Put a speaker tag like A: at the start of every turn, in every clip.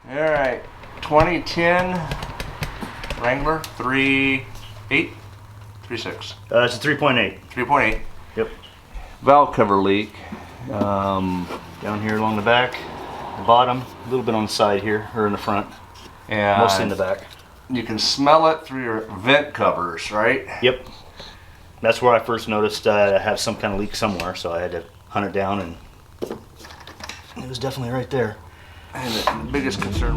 A: All right, 2010 Wrangler 3.8, 3.6.
B: It's a 3.8.
A: 3.8.
B: Yep.
A: Valve cover leak.
B: Down here along the back, the bottom, a little bit on the side here, or in the front.
A: And
B: mostly in the back.
A: You can smell it through your vent covers, right?
B: Yep. That's where I first noticed I have some kind of leak somewhere, so I had to hunt it down, and it was definitely right there.
A: And the biggest concern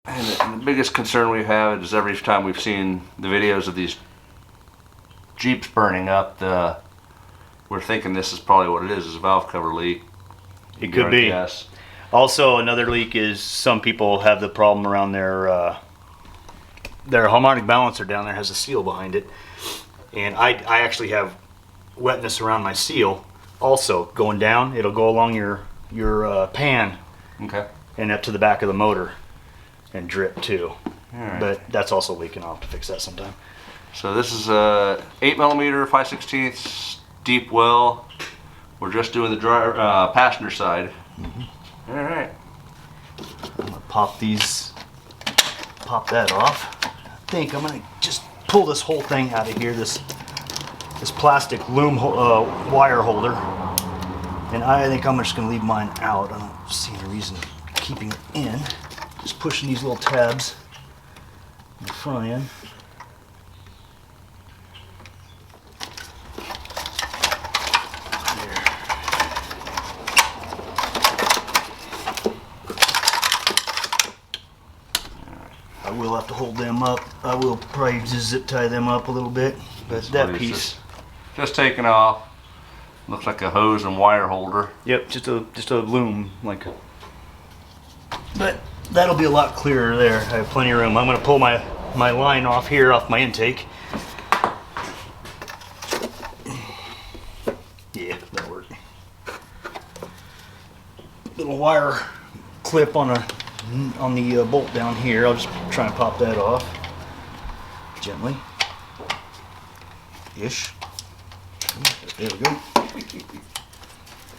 A: the biggest concern we've had is every time we've seen the videos of these Jeeps burning up, we're thinking this is probably what it is a valve cover leak.
B: It could be.
A: Yes.
B: Also, another leak is some people have the problem around their harmonic balancer down there has a seal behind it, and I actually have wetness around my seal. Also, going down, it'll go along your pan,
A: Okay.
B: and up to the back of the motor, and drip too.
A: All right.
B: But that's also leaking. I'll have to fix that sometime.
A: So this is a 8mm 5/16 deep well. We're just doing the passenger side.
B: Mm-hmm.
A: All right.
B: I'm gonna pop that off. I think I'm gonna just pull this whole thing out of here. This plastic loom wire holder, and I think I'm just gonna leave mine out. I don't see any reason keeping it in. Just pushing these little tabs in the front end. There. I will have to hold them up. I will probably just zip tie them up a little bit. But that piece,
A: just taken off. Looks like a hose and wire holder.
B: yep, just a loom like. But that'll be a lot clearer there. I have plenty of room. I'm going to pull my line off here, off my intake. Yeah, that'll work. Little wire clip on the bolt down here. I'll just try and pop that off gently. Ish. There we go.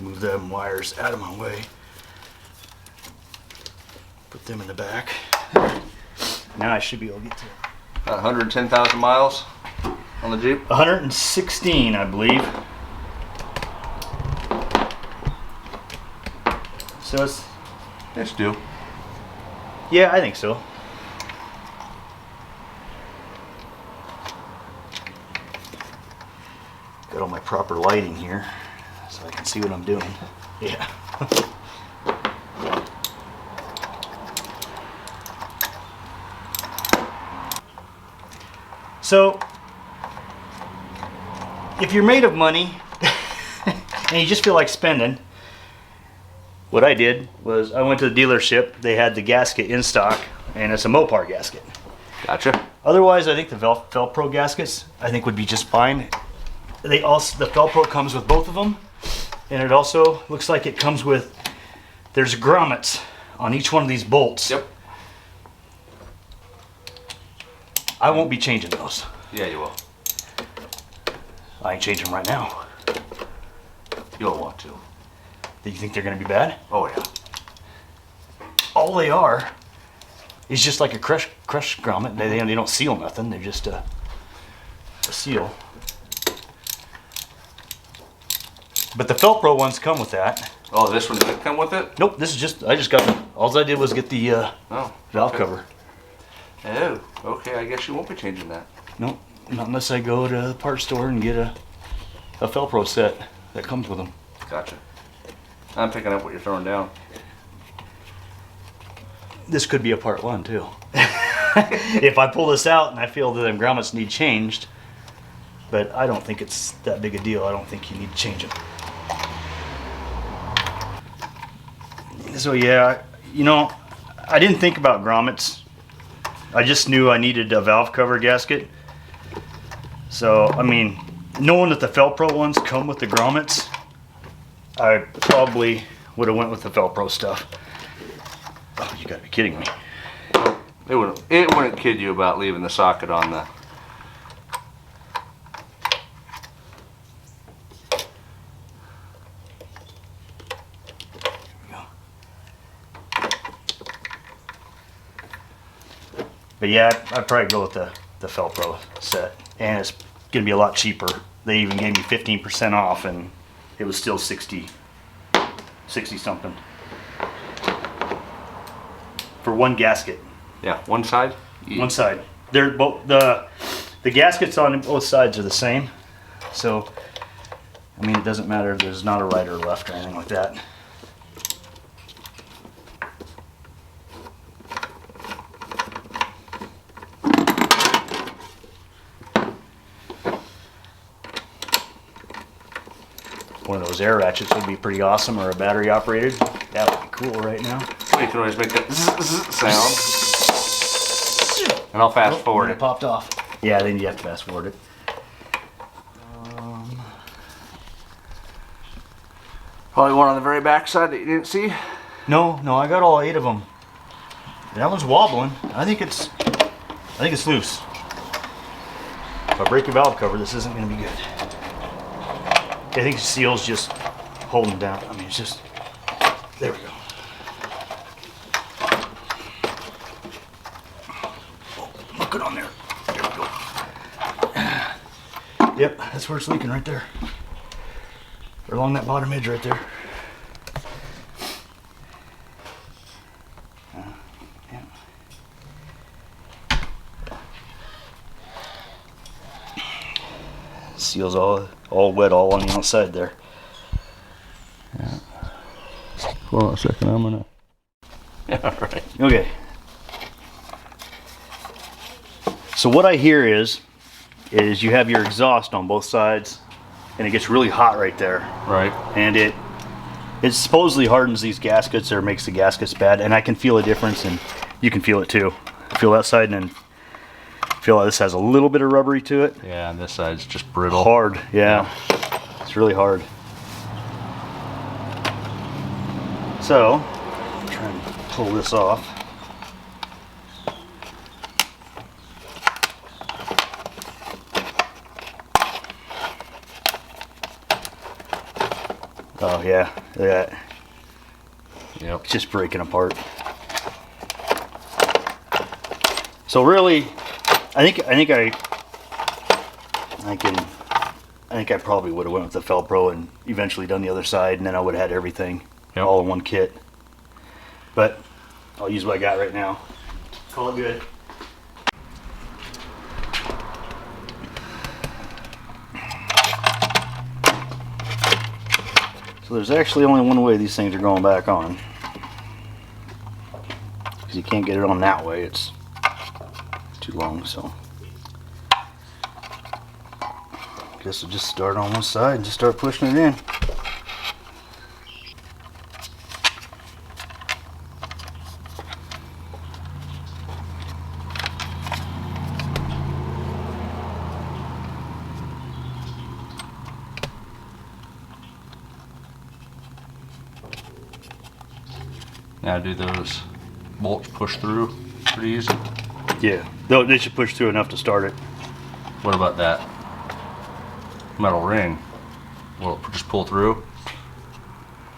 B: Move them wires out of my way. Put them in the back. Now I should be able to get to it.
A: About 110,000 miles on the Jeep.
B: 116, I believe. So
A: It's due.
B: yeah, I think so. Got all my proper lighting here, so I can see what I'm doing. Yeah. So, if you're made of money and you just feel like spending, what I did was I went to the dealership. They had the gasket in stock, and it's a Mopar gasket.
A: Gotcha.
B: Otherwise, I think the Velcro gaskets I think would be just fine. The Velcro comes with both of them, and it also looks like it comes with. There's grommets on each one of these bolts.
A: Yep.
B: I won't be changing those.
A: Yeah, you will.
B: I ain't changing them right now.
A: You'll want to.
B: Do you think they're going to be bad?
A: Oh yeah.
B: All they are is just like a crush grommet. They don't seal nothing. They're just a seal. But the Velcro ones come with that.
A: Oh, this one didn't come with it?
B: Nope, this is just, I just got them. All I did was get the
A: Oh.
B: valve
A: okay.
B: cover.
A: Oh, okay. I guess you won't be changing that.
B: Nope, not unless I go to the parts store and get a Velcro set that comes with them.
A: Gotcha. I'm picking up what you're throwing down.
B: This could be a part one too. If I pull this out and I feel that them grommets need changed, but I don't think it's that big a deal. I don't think you need to change them. So yeah, you know, I didn't think about grommets I just knew I needed a valve cover gasket. So, I mean, knowing that the Felpro ones come with the grommets, I probably would have went with the Felpro stuff. Oh, you gotta be kidding me.
A: It wouldn't kid you about leaving the socket on the.
B: But yeah, I'd probably go with the Felpro set. And it's gonna be a lot cheaper. They even gave me 15% off and it was still 60 something. For one gasket.
A: Yeah, one side?
B: One side. They're both the gaskets on both sides are the same. So I mean it doesn't matter if there's not a right or left or anything like that. One of those air ratchets would be pretty awesome, or a battery operated. That would be cool right now.
A: You can always make that sound. And I'll fast forward
B: it.
A: it.
B: Popped off. Yeah, then you have to fast forward it.
A: Probably one on the very back side that you didn't see.
B: No, I got all 8 of them. That one's wobbling. I think it's loose. If I break the valve cover, this isn't going to be good. I think the seal's just holding down. I mean, it's just, there we go. Oh, look it on there. There we go. Yep, that's where it's leaking right there. Or along that bottom edge right there. Yeah. Seal's all wet all on the outside there.
A: Yeah. Hold on a second, I'm gonna. Yeah, all right.
B: Okay. So what I hear is you have your exhaust on both sides, and it gets really hot right there.
A: Right.
B: And it supposedly hardens these gaskets or makes the gaskets bad, and I can feel a difference, and you can feel it too. I feel that side, and feel like this has a little bit of rubbery to it.
A: Yeah, and this side's just brittle.
B: Hard, yeah. It's really hard. So, I'm trying to pull this off. Oh yeah, look at that.
A: Yep.
B: It's just breaking apart. So really, I think I probably would have went with the Felpro and eventually done the other side, and then I would have had everything all in one kit. But I'll use what I got right now. Call it good. So there's actually only one way these things are going back on, because you can't get it on that way. It's too long, so I guess we'll just start on one side and just start pushing it in.
A: Now do those bolts push through pretty easy?
B: Yeah, they should push through enough to start it.
A: What about that metal ring? Will it just pull through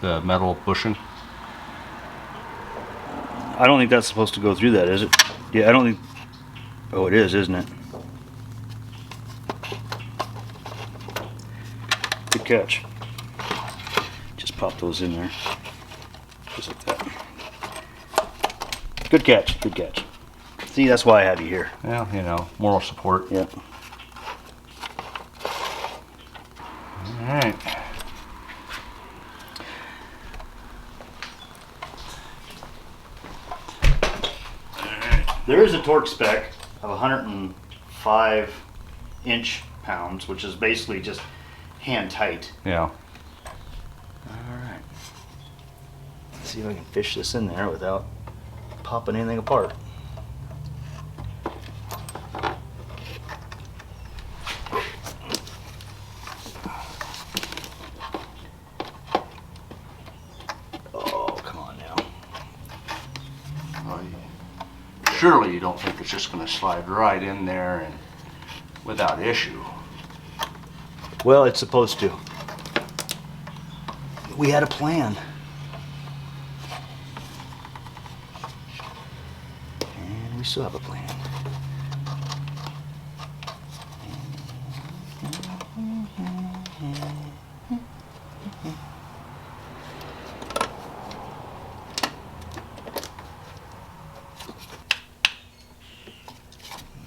A: the metal bushing?
B: I don't think that's supposed to go through that, is it? Yeah, I don't think. Oh, it is, isn't it? Good catch. Just pop those in there. Just like that. Good catch, good catch. See, that's why I have you here.
A: Well, you know, moral support.
B: Yeah.
A: Alright.
B: There is a torque spec of 105 inch-pounds, which is basically just hand tight.
A: Yeah.
B: Alright. Let's see if I can fish this in there without popping anything apart.
A: surely you don't think it's just going to slide right in there and without issue.
B: Well, it's supposed to. We had a plan. And we still have a plan.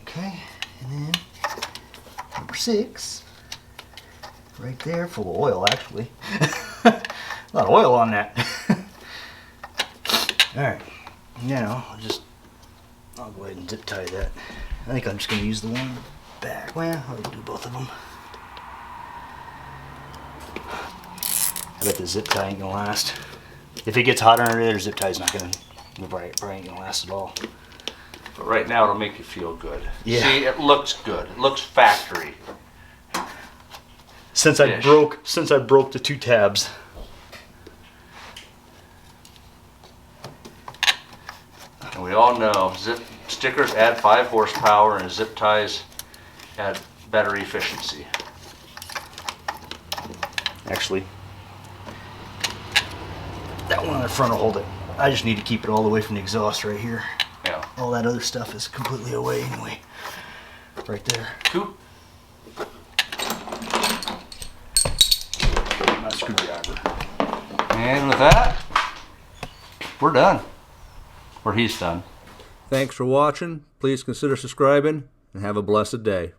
B: Okay, and then number 6, right there, full of oil actually. A lot of oil on that. Alright, now I'll go ahead and zip tie that. I think I'm just going to use the one in the back. Well, I'll do both of them. I bet the zip tie ain't going to last. If it gets hot under there, zip tie's not going to, probably ain't going to last at all.
A: But right now it'll make you feel good.
B: Yeah.
A: See, it looks good. It looks factory.
B: Since I broke the 2 tabs.
A: And we all know zip stickers add 5 horsepower and zip ties add better efficiency.
B: Actually, that one on the front will hold it. I just need to keep it all the way from the exhaust right here.
A: Yeah.
B: All that other stuff is completely away anyway. Right there.
A: Cool.
B: My screwdriver.
A: And with that, we're done. Or he's done.
C: Thanks for watching. Please consider subscribing and have a blessed day.